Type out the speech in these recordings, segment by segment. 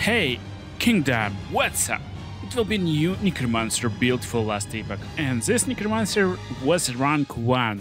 Hey, Kingdom, what's up? It will be new Necromancer build for last Epoch, and this Necromancer was rank 1.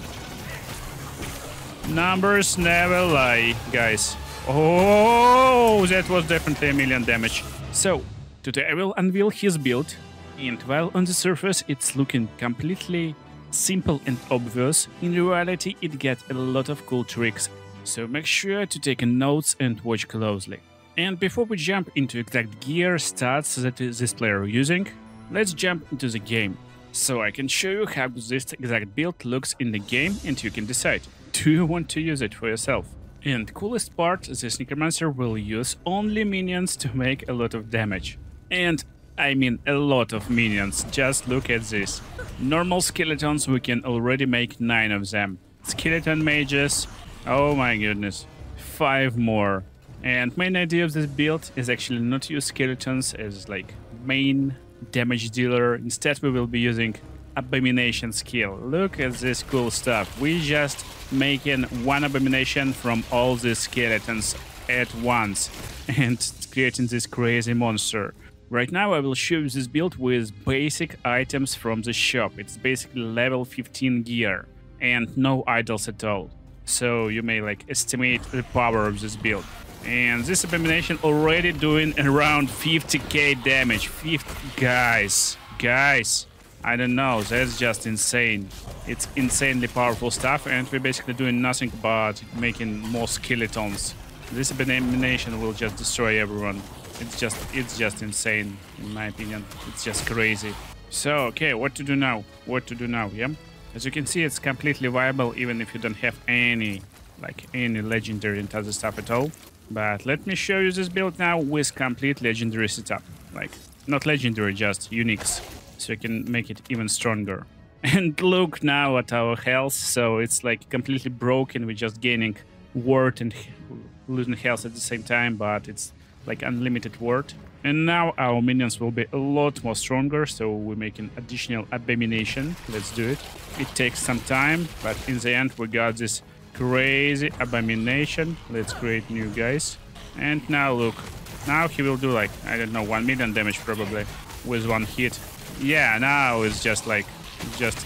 Numbers never lie, guys. Oh, that was definitely a million damage. So, today I will unveil his build, and while on the surface it's looking completely simple and obvious, in reality it gets a lot of cool tricks. So make sure to take notes and watch closely. And before we jump into exact gear stats that this player is using, let's jump into the game. So I can show you how this exact build looks in the game and you can decide, do you want to use it for yourself? And coolest part, this Necromancer will use only minions to make a lot of damage. And I mean a lot of minions, just look at this. Normal skeletons, we can already make 9 of them. Skeleton mages, oh my goodness, 5 more. And main idea of this build is actually not use skeletons as like main damage dealer. Instead we will be using abomination skill. Look at this cool stuff. We just making one abomination from all these skeletons at once and creating this crazy monster. Right now I will show you this build with basic items from the shop. It's basically level 15 gear and no idols at all. So you may like estimate the power of this build. And this abomination already doing around 50k damage. 50 guys, I don't know, that's just insane. It's insanely powerful stuff, and we're basically doing nothing but making more skeletons. This abomination will just destroy everyone. It's just insane, in my opinion. It's just crazy. So okay, what to do now? Yeah. As you can see, it's completely viable even if you don't have any legendary and other stuff at all. But let me show you this build now with complete legendary setup. Like, not legendary, just uniques. So you can make it even stronger. And look now at our health. So it's like completely broken. We're just gaining ward and losing health at the same time. But it's like unlimited ward. And now our minions will be a lot more stronger. So we're making additional abomination. Let's do it. It takes some time. But in the end, we got this crazy abomination. Let's create new guys. And now look, now he will do like, I don't know, 1 million damage probably with one hit. Yeah, now it's just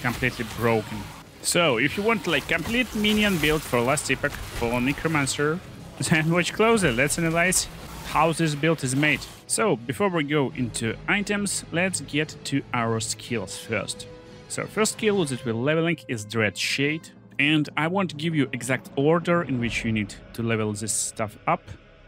completely broken. So if you want like complete minion build for last Epoch for Necromancer, then watch closer. Let's analyze how this build is made. So before we go into items, let's get to our skills first. So first skill that we're leveling is Dread Shade. And I won't give you exact order in which you need to level this stuff up,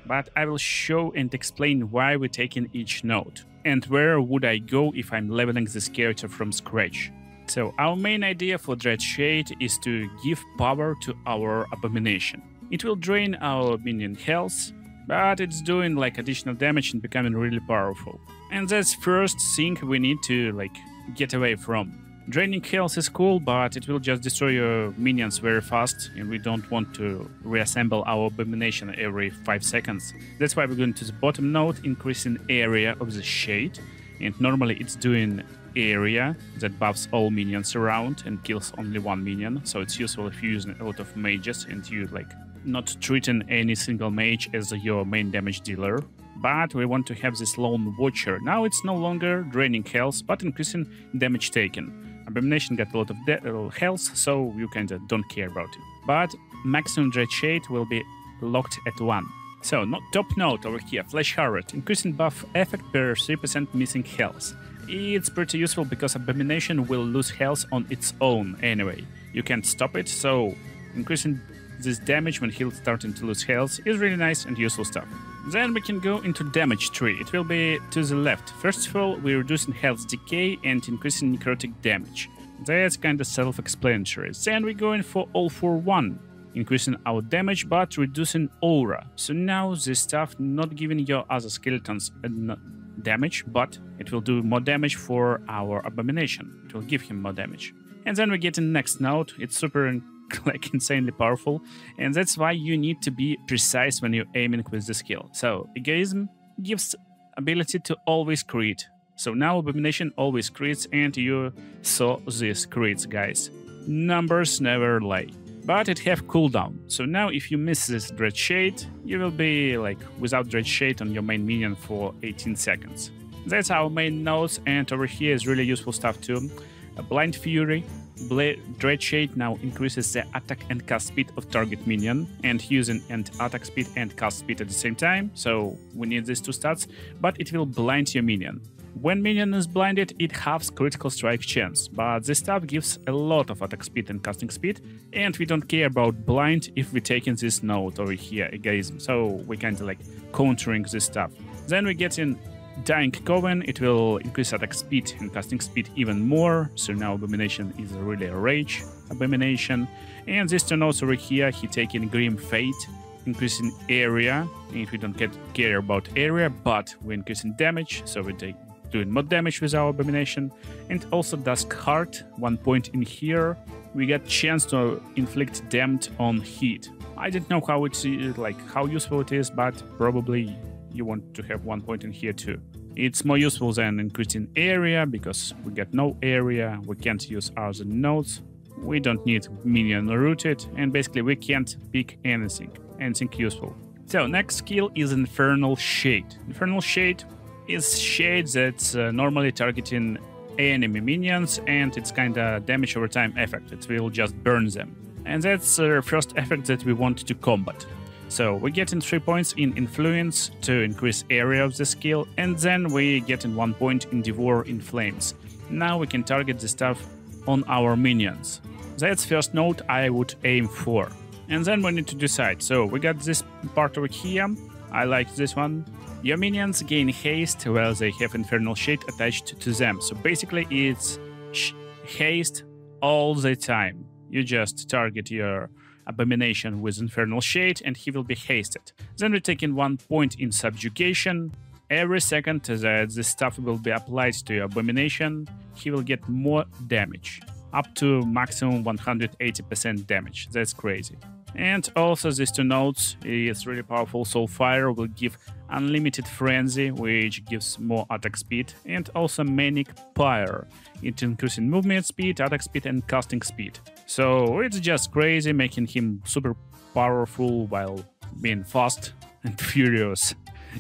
but I will show and explain why we're taking each node and where would I go if I'm leveling this character from scratch. So our main idea for Dread Shade is to give power to our abomination. It will drain our minion health, but it's doing like additional damage and becoming really powerful. And that's first thing we need to like get away from. Draining health is cool, but it will just destroy your minions very fast, and we don't want to reassemble our abomination every 5 seconds. That's why we're going to the bottom node, increasing area of the shade, and normally it's doing area that buffs all minions around and kills only one minion, so it's useful if you're using a lot of mages and you like not treating any single mage as your main damage dealer. But we want to have this lone watcher. Now it's no longer draining health, but increasing damage taken. Abomination got a lot of health, so you kinda don't care about it. But maximum Dread Shade will be locked at 1. So, top note over here, Flash Harrod, increasing buff effect per 3% missing health. It's pretty useful because Abomination will lose health on its own anyway. You can't stop it, so increasing this damage when he's starting to lose health is really nice and useful stuff. Then we can go into damage tree. It will be to the left. First of all, we're reducing health decay and increasing necrotic damage. That's kind of self-explanatory. Then we're going for all for one, increasing our damage but reducing aura. So now this stuff not giving your other skeletons damage, but it will do more damage for our abomination. It will give him more damage. And then we get in next node. It's super like insanely powerful, and that's why you need to be precise when you're aiming with the skill. So egoism gives ability to always crit. So now abomination always crits, and you saw this crits, guys. Numbers never lie. but it have cooldown. So now if you miss this Dread Shade, you will be like without Dread Shade on your main minion for 18 seconds. That's our main nodes, and over here is really useful stuff too. Blind Fury. Dread Shade now increases the attack and cast speed of target minion, and using and attack speed and cast speed at the same time, so we need these two stats, but it will blind your minion. When minion is blinded, it halves critical strike chance, but this stuff gives a lot of attack speed and casting speed, and we don't care about blind if we're taking this node over here, Egoism, so we kinda like countering this stuff. Then we get in Dying Coven. It will increase attack speed and casting speed even more, so now Abomination is really a rage Abomination. And this two nodes over here, he taking Grim Fate, increasing area, and we don't care about area, but we're increasing damage, so we take doing more damage with our Abomination. And also Dusk Heart, 1 point in here, we get chance to inflict damage on hit. I don't know how it's like how useful it is, but probably you want to have 1 point in here too. It's more useful than increasing area, because we get no area, we can't use other nodes, we don't need minion rooted, and basically we can't pick anything useful. So next skill is Infernal Shade. Infernal Shade is shade that's normally targeting enemy minions, and it's kinda damage over time effect, it will just burn them. And that's the first effect that we want to combat. So we get in 3 points in Influence to increase area of the skill, and then we get in 1 point in Devour in Flames. Now we can target the stuff on our minions. That's first node I would aim for. And then we need to decide. So we got this part over here. I like this one. Your minions gain haste while they have Infernal Shade attached to them. So basically it's haste all the time. You just target your Abomination with Infernal Shade and he will be hasted. Then we take in 1 point in Subjugation. Every second that this stuff will be applied to your Abomination, he will get more damage. Up to maximum 180% damage. That's crazy. And also these two nodes is really powerful. Soulfire will give Unlimited Frenzy, which gives more attack speed, and also Manic Pyre. It increases movement speed, attack speed, and casting speed. So it's just crazy, making him super powerful while being fast and furious.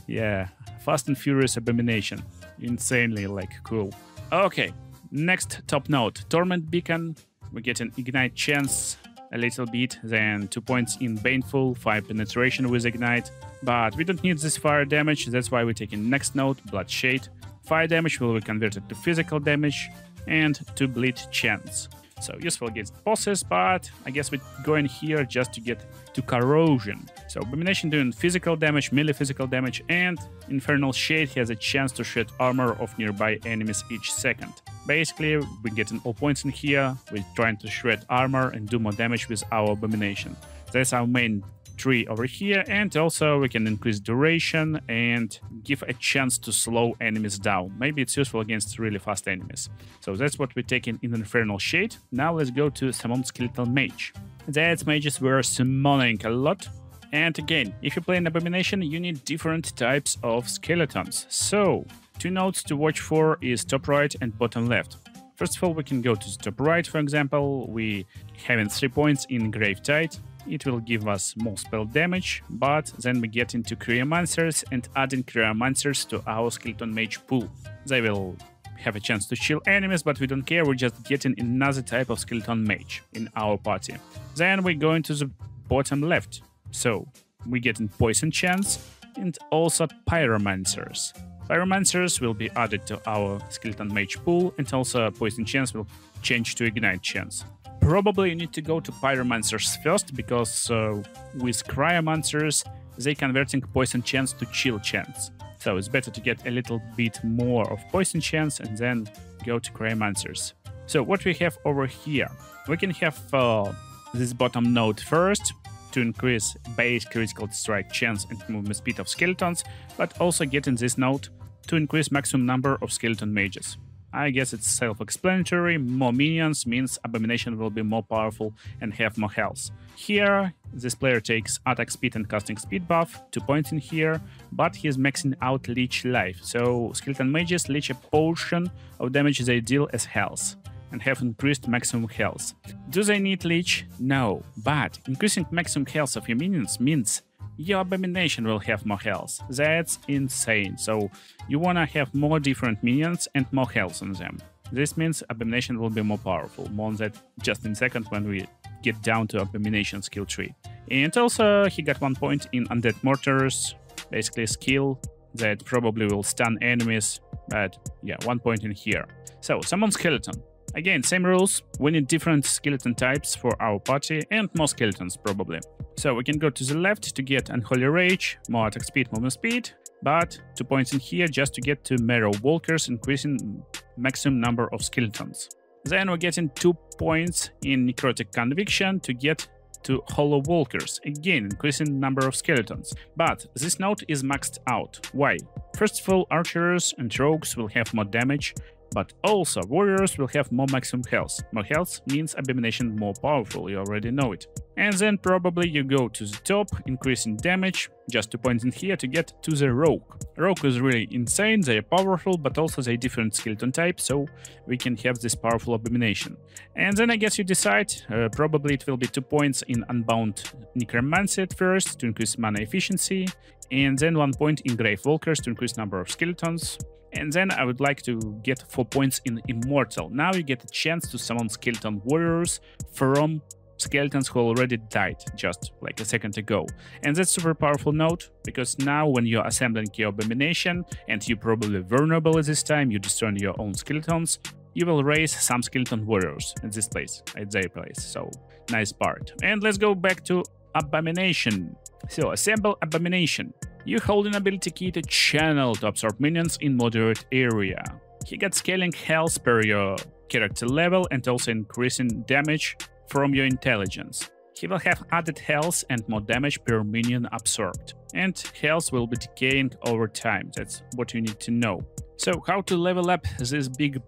Yeah, fast and furious Abomination. Insanely cool. Okay, next top node, Torment Beacon. We get an Ignite chance a little bit, then 2 points in Baneful, 5 penetration with Ignite. But we don't need this fire damage, that's why we're taking next node, Bloodshade. Fire damage will be converted to physical damage, and 2 bleed chance. So useful against bosses, but I guess we're going here just to get to Corrosion. So Abomination doing physical damage, melee physical damage, and Infernal Shade has a chance to shred armor of nearby enemies each second. Basically, we're getting all points in here, we're trying to shred armor and do more damage with our Abomination. That's our main tree over here, and also we can increase duration and give a chance to slow enemies down. Maybe it's useful against really fast enemies. So that's what we're taking in Infernal Shade. Now let's go to Summon Skeletal Mage. That's mages were summoning a lot. And again, if you play an Abomination, you need different types of skeletons. So 2 nodes to watch for is top right and bottom left. First of all, we can go to the top right, for example. We having 3 points in Gravetide. It will give us more spell damage, but then we get into Cryomancers and adding Cryomancers to our Skeleton Mage pool. They will have a chance to chill enemies, but we don't care, we're just getting another type of Skeleton Mage in our party. Then we go into the bottom left. So we get in Poison chance and also Pyromancers. Pyromancers will be added to our Skeleton Mage pool, and also Poison chance will change to Ignite chance. Probably you need to go to Pyromancers first, because with Cryomancers, they converting Poison chance to Chill chance. So it's better to get a little bit more of Poison chance and then go to Cryomancers. So what we have over here, we can have this bottom node first to increase base critical strike chance and movement speed of skeletons, but also getting this node to increase maximum number of skeleton mages. I guess it's self-explanatory. More minions means Abomination will be more powerful and have more health. Here, this player takes attack speed and casting speed buff, 2 points in here, but he's maxing out Leech Life, so skeleton mages leech a portion of damage they deal as health. and have increased maximum health. Do they need leech? No, but increasing maximum health of your minions means your abomination will have more health. That's insane. So you wanna have more different minions and more health on them. This means abomination will be more powerful. More on that just in a second when we get down to abomination skill tree. And also he got 1 point in undead mortars, basically a skill that probably will stun enemies, but yeah, 1 point in here. So summon skeleton. Again, same rules. We need different skeleton types for our party and more skeletons probably. So we can go to the left to get Unholy Rage, more attack speed, movement speed, but 2 points in here just to get to Marrow Walkers, increasing maximum number of skeletons. Then we're getting 2 points in Necrotic Conviction to get to Hollow Walkers, again increasing number of skeletons. But this node is maxed out. Why? First of all, archers and rogues will have more damage, but also warriors will have more maximum health. More health means abomination more powerful, you already know it. And then probably you go to the top, increasing damage, just 2 points in here to get to the rogue. Rogue is really insane, they are powerful, but also they different skeleton type, so we can have this powerful abomination. And then I guess you decide, probably it will be 2 points in Unbound Necromancer at first to increase mana efficiency, and then 1 point in Grave Walkers to increase number of skeletons. And then I would like to get 4 points in Immortal. Now you get a chance to summon skeleton warriors from skeletons who already died just like a second ago. And that's super powerful node, because now when you're assembling your abomination and you're probably vulnerable at this time, you destroy your own skeletons, you will raise some skeleton warriors at this place, at their place. So nice part. And let's go back to abomination. So assemble abomination. You hold an ability key to channel to absorb minions in moderate area. He gets scaling health per your character level and also increasing damage from your intelligence. He will have added health and more damage per minion absorbed. And health will be decaying over time. That's what you need to know. So how to level up this big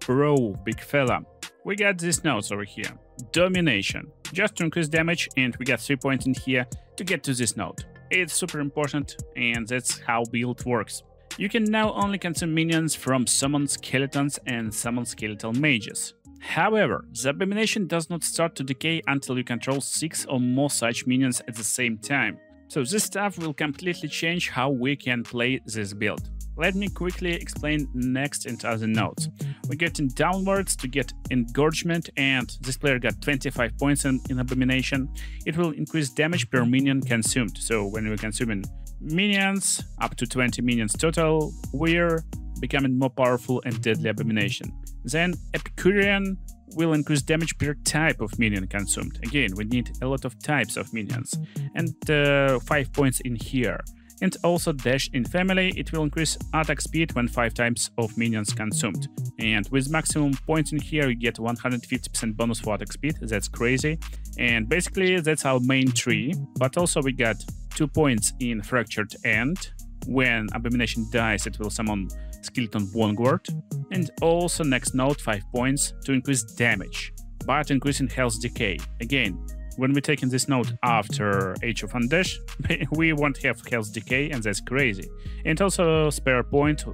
fella? We got these nodes over here. Domination. Just to increase damage, and we got 3 points in here to get to this node. It's super important, and that's how build works. You can now only consume minions from summoned skeletons and summoned skeletal mages. However, the abomination does not start to decay until you control 6 or more such minions at the same time. So this stuff will completely change how we can play this build. Let me quickly explain next and other nodes. We're getting downwards to get engorgement, and this player got 25 points in abomination. It will increase damage per minion consumed. So when we're consuming minions, up to 20 minions total, we're becoming more powerful and deadly abomination. Then Epicurean will increase damage per type of minion consumed. Again, we need a lot of types of minions. And 5 points in here. And also Dash in Family, it will increase attack speed when 5 times of minions consumed. And with maximum points in here, you get 150% bonus for attack speed. That's crazy. And basically, that's our main tree. But also we got 2 points in Fractured End. When Abomination dies, it will summon Skeleton Vanguard. And also next node, 5 points to increase damage, but increasing health decay. Again, when we're taking this node after Age of Undead, we won't have health decay, and that's crazy. And also spare point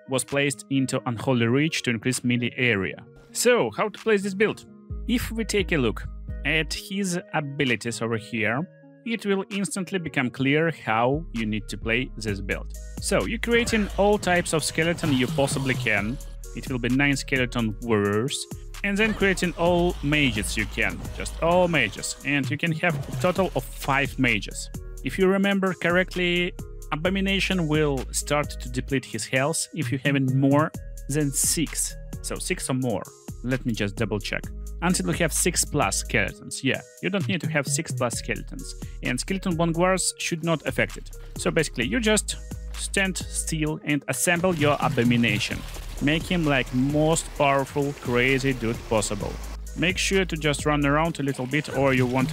was placed into Unholy Reach to increase melee area. So, how to place this build? If we take a look at his abilities over here, it will instantly become clear how you need to play this build. So, you're creating all types of skeleton you possibly can. It will be 9 skeleton warriors. And then creating all mages you can, just all mages, and you can have a total of 5 mages. If you remember correctly, Abomination will start to deplete his health if you have more than 6, so 6 or more. Let me just double check. Until you have 6+ skeletons, yeah, you don't need to have 6+ skeletons, and skeleton vanguards should not affect it. So basically, you just stand still and assemble your Abomination. Make him like most powerful, crazy dude possible. Make sure to just run around a little bit, or you won't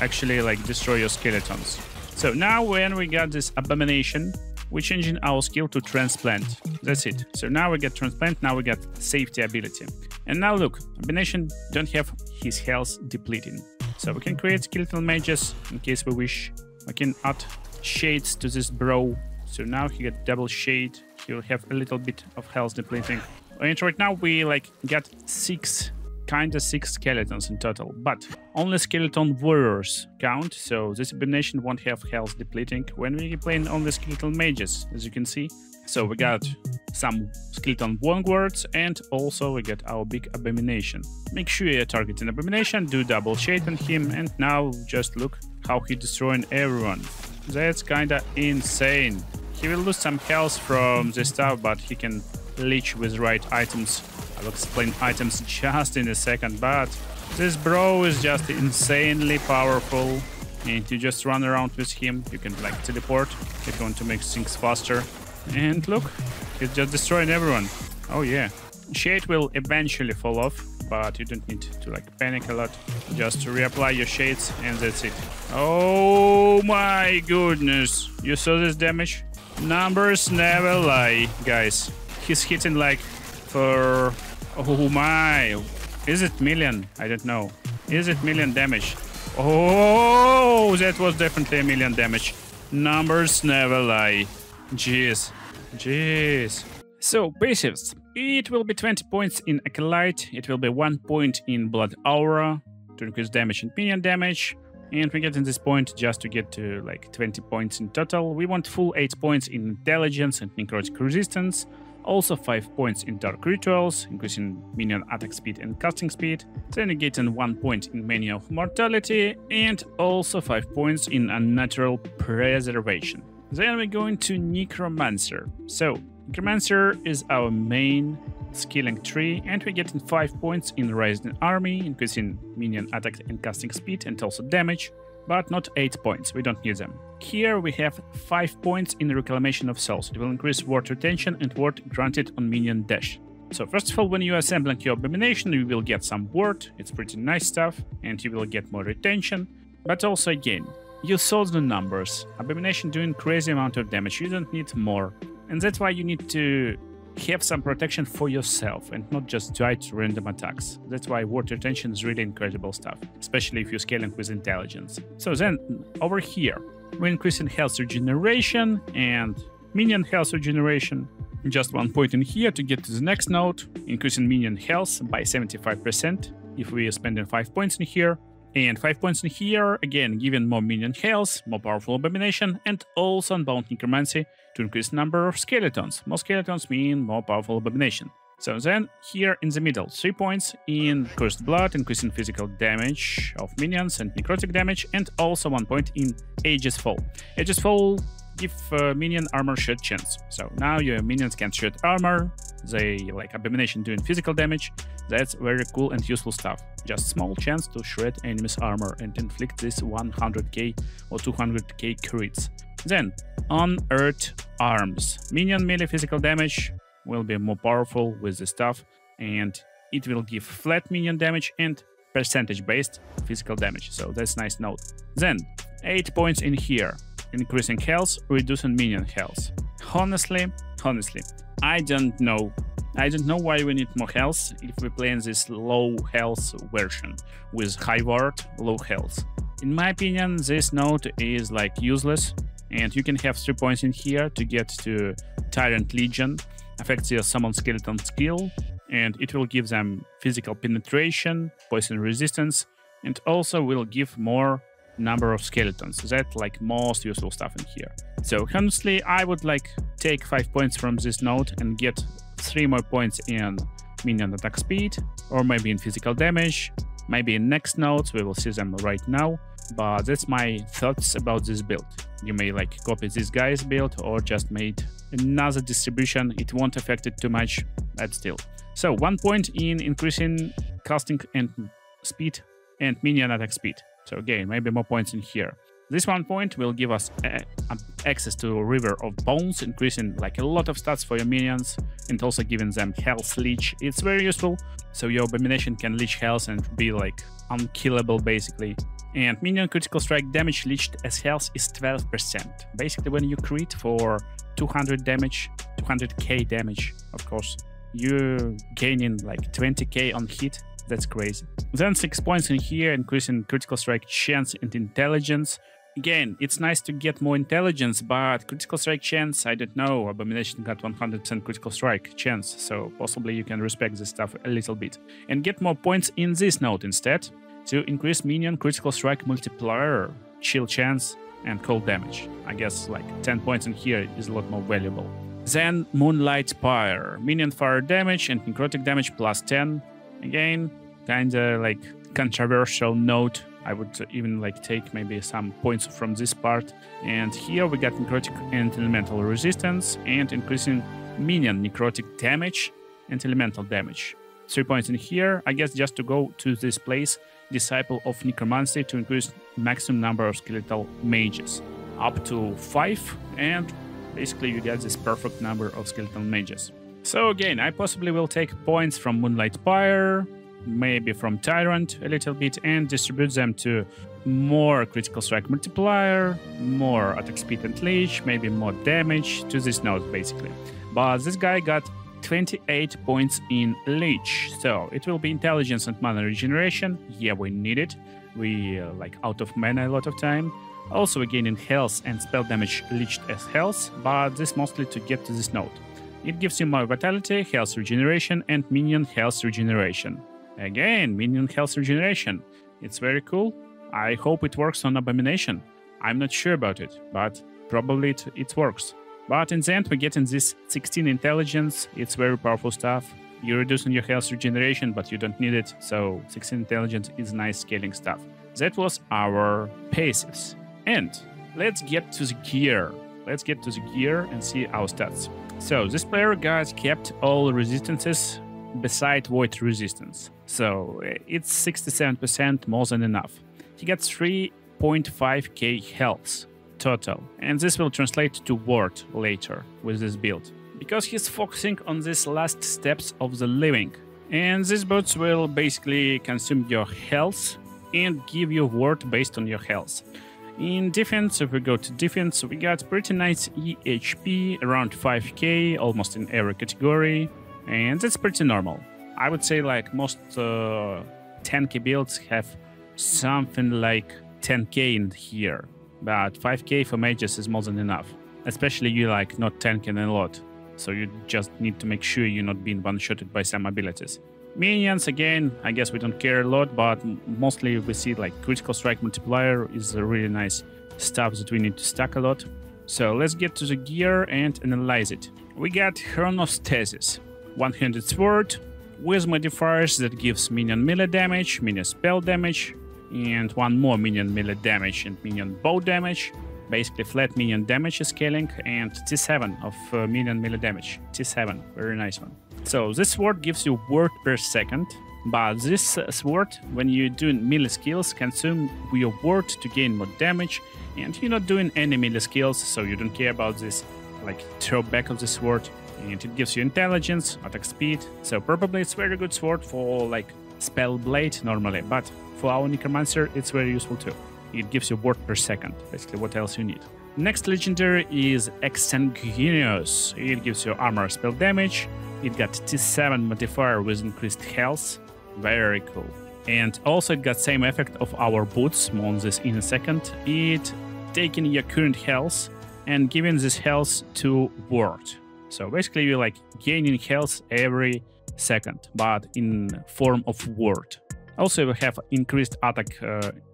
actually like destroy your skeletons. So now when we got this Abomination, we're changing our skill to Transplant. That's it. So now we get Transplant, now we got Safety ability. And now look, Abomination don't have his health depleting. So we can create skeletal mages in case we wish. We can add shades to this bro. So now he got double shade. He'll have a little bit of health depleting. And right now we like got 6 kinda 6 skeletons in total, but only skeleton warriors count, so this abomination won't have health depleting when we playing only skeleton mages, as you can see. So we got some skeleton vanguards, and also we get our big abomination. Make sure you target an abomination, do double shade on him, and now just look how he destroying everyone. That's kinda insane. He will lose some health from this stuff, but he can leech with right items. I will explain items just in a second, but this bro is just insanely powerful, and you just run around with him. You can like teleport if you want to make things faster. And look, he's just destroying everyone. Oh yeah. Shade will eventually fall off, but you don't need to like panic a lot. Just reapply your shades and that's it. Oh my goodness. You saw this damage? Numbers never lie, guys. He's hitting like for... Oh my. Is it million? I don't know. Is it million damage? Oh, that was definitely a million damage. Numbers never lie. Jeez. Jeez. So, basics. It will be 20 points in Acolyte. It will be 1 point in Blood Aura to increase damage and minion damage. And we get in this point just to get to like 20 points in total. We want full 8 points in Intelligence and Necrotic Resistance. Also 5 points in Dark Rituals, increasing minion attack speed and casting speed. Then you get in 1 point in Mania of Mortality. And also 5 points in Unnatural Preservation. Then we go into Necromancer. So, Necromancer is our main skilling tree, and we get in 5 points in Rising Army, increasing minion attack and casting speed and also damage, but not 8 points, we don't need them. Here we have 5 points in Reclamation of Souls. It will increase ward retention and ward granted on minion dash. So first of all, when you are assembling your abomination, you will get some ward, it's pretty nice stuff, and you will get more retention, but also again, you saw the numbers. Abomination doing crazy amount of damage, you don't need more. And that's why you need to have some protection for yourself and not just die to random attacks. That's why ward retention is really incredible stuff, especially if you're scaling with intelligence. So then, over here, we're increasing health regeneration and minion health regeneration. Just 1 point in here to get to the next node, increasing minion health by 75% if we are spending 5 points in here. And 5 points in here, again, giving more minion health, more powerful abomination, and also Unbound Necromancy to increase number of skeletons. More skeletons mean more powerful abomination. So then, here in the middle, 3 points in Cursed Blood, increasing physical damage of minions and necrotic damage, and also 1 point in Aegis Fall. Aegis Fall give minion armor shed chance. So now your minions can shed armor, they like abomination doing physical damage. That's very cool and useful stuff. Just small chance to shred enemies armor and inflict this 100k or 200k crits. Then, Unearthed Arms. Minion melee physical damage will be more powerful with this stuff, and it will give flat minion damage and percentage-based physical damage. So that's nice note. Then, 8 points in here. Increasing health, reducing minion health. Honestly, I don't know. I don't know why we need more health if we play in this low health version with high ward, low health. In my opinion, this node is like useless, and you can have 3 points in here to get to Tyrant Legion, affects your summon skeleton skill, and it will give them physical penetration, poison resistance, and also will give more number of skeletons. That's like most useful stuff in here. So honestly, I would like take 5 points from this node and get 3 more points in minion attack speed, or maybe in physical damage, maybe in next nodes, we will see them right now. But that's my thoughts about this build. You may like copy this guy's build or just made another distribution. It won't affect it too much, but still. So 1 point in increasing casting and speed and minion attack speed. So again, maybe more points in here. This 1 point will give us access to River of Bones, increasing like a lot of stats for your minions and also giving them health leech. It's very useful, so your abomination can leech health and be like unkillable basically. And minion critical strike damage leached as health is 12%. Basically, when you crit for 200 damage, 200k damage, of course, you're gaining like 20k on hit. That's crazy. Then 6 points in here, increasing critical strike chance and intelligence. Again, it's nice to get more intelligence, but critical strike chance, I don't know. Abomination got 100% critical strike chance, so possibly you can respect this stuff a little bit. And get more points in this node instead to increase minion critical strike multiplier, chill chance, and cold damage. I guess like 10 points in here is a lot more valuable. Then Moonlight Pyre, minion fire damage and necrotic damage plus 10. Again, kinda like controversial node. I would even like take maybe some points from this part. And here we got necrotic and elemental resistance and increasing minion necrotic damage and elemental damage. 3 points in here, I guess, just to go to this place, Disciple of Necromancy, to increase maximum number of skeletal mages up to 5, and basically you get this perfect number of skeletal mages. So again, I possibly will take points from Moonlight Pyre, maybe from Tyrant a little bit, and distribute them to more critical strike multiplier, more attack speed and leech, maybe more damage to this node basically. But this guy got 28 points in leech, so it will be intelligence and mana regeneration. Yeah, we need it. We like out of mana a lot of time. Also, we gain in health and spell damage leached as health, but this mostly to get to this node. It gives you more vitality, health regeneration, and minion health regeneration. Again, minion health regeneration. It's very cool. I hope it works on Abomination. I'm not sure about it, but probably it works. But in the end, we get in this 16 intelligence. It's very powerful stuff. You're reducing your health regeneration, but you don't need it. So 16 intelligence is nice scaling stuff. That was our passives. And let's get to the gear. Let's get to the gear and see our stats. So this player got kept all resistances beside void resistance. So it's 67%, more than enough. He got 3.5k health total, and this will translate to ward later with this build, because he's focusing on these last steps of the living. And these boots will basically consume your health and give you ward based on your health. In defense, if we go to defense, we got pretty nice EHP, around 5k, almost in every category, and that's pretty normal. I would say like most 10k builds have something like 10k in here, but 5k for mages is more than enough, especially you like not tanking a lot, so you just need to make sure you're not being one-shotted by some abilities. Minions, again, I guess we don't care a lot, but mostly we see like critical strike multiplier is a really nice stuff that we need to stack a lot. So let's get to the gear and analyze it. We got Chronostasis, one-handed sword with modifiers that gives minion melee damage, minion spell damage, and one more minion melee damage and minion bow damage. Basically flat minion damage scaling, and T7 of minion melee damage. T7, very nice one. So this sword gives you ward per second, but this sword, when you're doing melee skills, consume your ward to gain more damage, and you're not doing any melee skills, so you don't care about this like throwback of the sword, and it gives you intelligence, attack speed, so probably it's very good sword for like spell blade normally, but for our Necromancer it's very useful too. It gives you ward per second, basically what else you need. Next legendary is Exsanguineous. It gives you armor spell damage. It got T7 modifier with increased health. Very cool. And also it got same effect of our boots, more on this in a second. It taking your current health and giving this health to ward. So basically you're like gaining health every second, but in form of ward. Also we have increased attack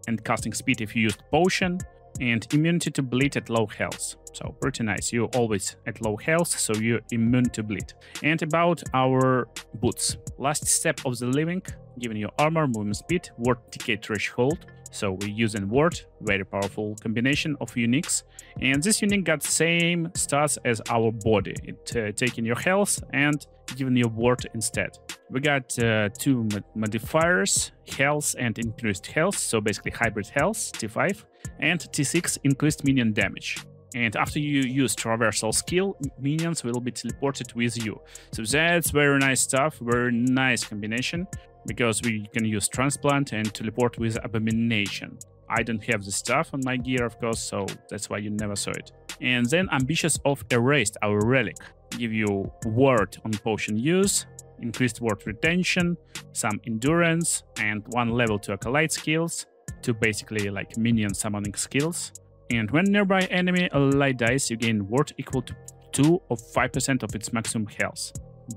and casting speed if you used potion, and immunity to bleed at low health. So pretty nice. You're always at low health, so you're immune to bleed. And about our boots. Last step of the living, giving you armor, movement speed, ward decay threshold. So we're using ward, very powerful combination of uniques. And this unique got same stats as our body. It taking your health and giving you ward instead. We got two modifiers, health and increased health, so basically hybrid health, T5, and T6, increased minion damage. And after you use traversal skill, minions will be teleported with you. So that's very nice stuff, very nice combination, because we can use transplant and teleport with Abomination. I don't have the stuff on my gear, of course, so that's why you never saw it. And then Ambitious of Erased, our relic, give you ward on potion use, increased ward retention, some endurance, and one level to acolyte skills, to basically like minion summoning skills. And when nearby enemy ally dies, you gain ward equal to 2 or 5% of its maximum health.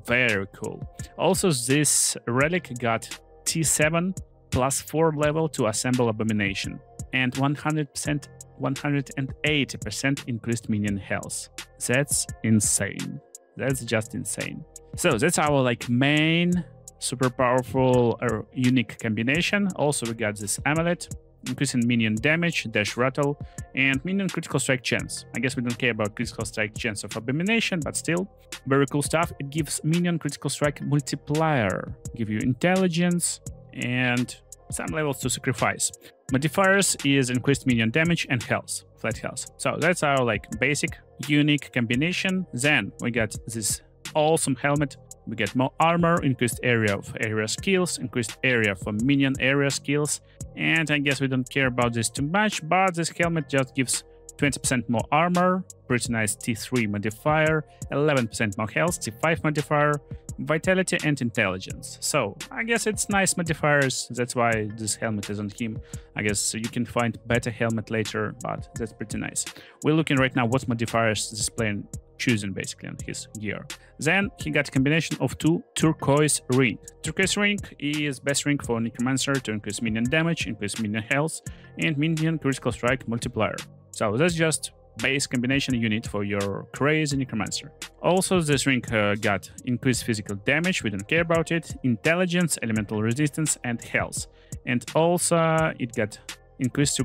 Very cool. Also, this relic got T7 plus 4 level to assemble abomination and 180% increased minion health. That's insane. That's just insane. So that's our like main super powerful or unique combination. Also, we got this amulet, increasing minion damage, dash rattle, and minion critical strike chance. I guess we don't care about critical strike chance of abomination, but still, very cool stuff. It gives minion critical strike multiplier, give you intelligence, and some levels to sacrifice. Modifiers is increased minion damage and health, flat health. So that's our like basic unique combination. Then we got this awesome helmet. We get more armor, increased area of area skills, increased area for minion area skills. And I guess we don't care about this too much, but this helmet just gives 20% more armor, pretty nice T3 modifier, 11% more health, T5 modifier, vitality and intelligence. So I guess it's nice modifiers. That's why this helmet is on him. I guess you can find better helmet later, but that's pretty nice. We're looking right now what modifiers this player choosing basically on his gear. Then he got a combination of 2 turquoise ring. Turquoise ring is best ring for Necromancer to increase minion damage, increase minion health, and minion critical strike multiplier. So that's just base combination unit for your crazy Necromancer. Also, this ring got increased physical damage, we don't care about it, intelligence, elemental resistance, and health. And also, it got increased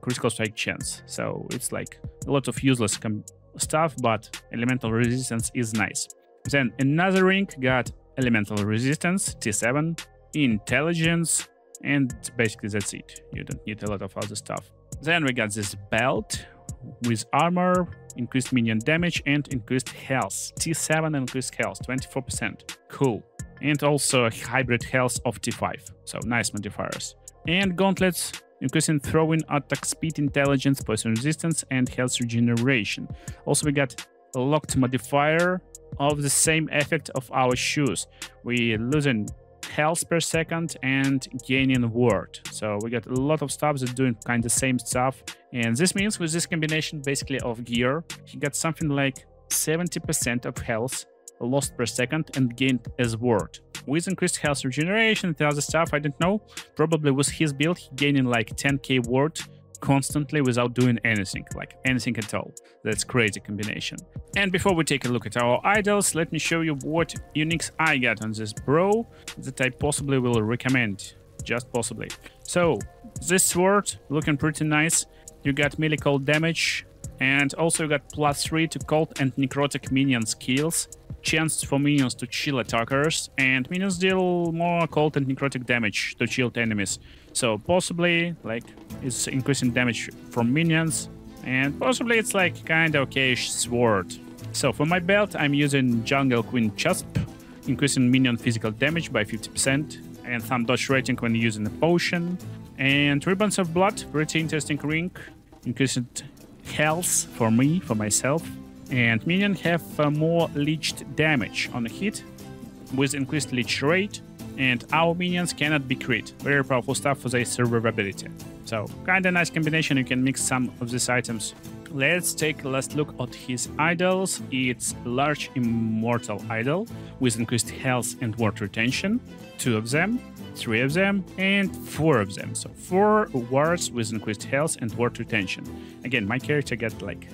critical strike chance. So it's like a lot of useless stuff, but elemental resistance is nice. Then another ring got elemental resistance, T7, intelligence, and basically that's it. You don't need a lot of other stuff. Then we got this belt with armor, increased minion damage, and increased health. T7 and increased health, 24%. Cool. And also a hybrid health of T5. So nice modifiers. And gauntlets, increasing throwing attack speed, intelligence, poison resistance, and health regeneration. Also, we got a locked modifier of the same effect of our shoes. We losing health per second and gaining ward. So we got a lot of stuff that doing kind of same stuff. And this means with this combination basically of gear, he got something like 70% of health lost per second and gained as ward. With increased health regeneration and other stuff, I don't know. Probably with his build, he gaining like 10k ward constantly without doing anything, like anything at all. That's crazy combination. And before we take a look at our idols, let me show you what uniques I got on this bro that I possibly will recommend, just possibly. So this sword looking pretty nice. You got melee cold damage, and also you got +3 to cold and necrotic minion skills, chance for minions to chill attackers, and minions deal more cold and necrotic damage to chilled enemies. So possibly like it's increasing damage from minions, and possibly it's like kind of okay-ish sword. So for my belt, I'm using Jungle Queen Chasp, increasing minion physical damage by 50%, and some dodge rating when using a potion. And Ribbons of Blood, pretty interesting ring, increasing health for me, for myself. And minions have more leeched damage on a hit with increased leech rate, and our minions cannot be crit. Very powerful stuff for their survivability. So kinda nice combination, you can mix some of these items. Let's take a last look at his idols. It's large immortal idol with increased health and ward retention, 2 of them, 3 of them, and 4 of them. So 4 wards with increased health and ward retention. Again, my character got like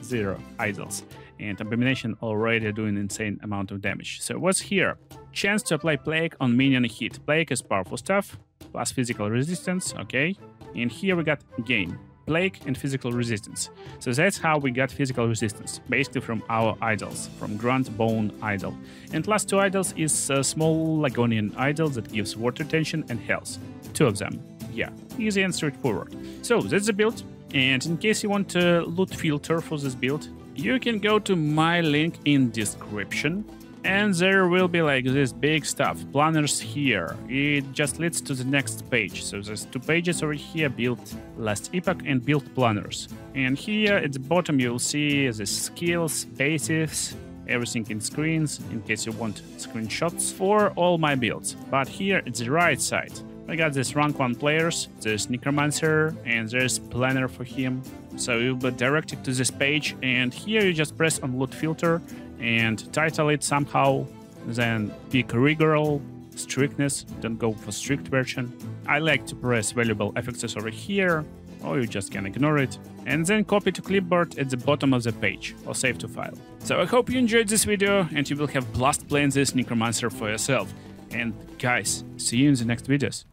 0 idols, and abomination already doing insane amount of damage. So what's here? Chance to apply plague on minion hit. Plague is powerful stuff, plus physical resistance, okay. And here we got gain plague and physical resistance. So that's how we got physical resistance, basically from our idols, from Grunt Bone idol. And last 2 idols is a small Lagonian idol that gives ward retention and health. 2 of them. Yeah, easy and straightforward. So that's the build. And in case you want a loot filter for this build, you can go to my link in description, and there will be like this big stuff, planners here. It just leads to the next page. So there's 2 pages over here, build last epoch and build planners. And here at the bottom you'll see the skills, bases, everything in screens in case you want screenshots for all my builds. But here at the right side, I got this rank 1 players, there's Necromancer, and there's planner for him. So you'll be directed to this page, and here you just press on loot filter and title it somehow, then pick rigor, strictness, don't go for strict version. I like to press valuable effects over here, or you just can ignore it, and then copy to clipboard at the bottom of the page, or save to file. So I hope you enjoyed this video, and you will have blast playing this Necromancer for yourself. And guys, see you in the next videos.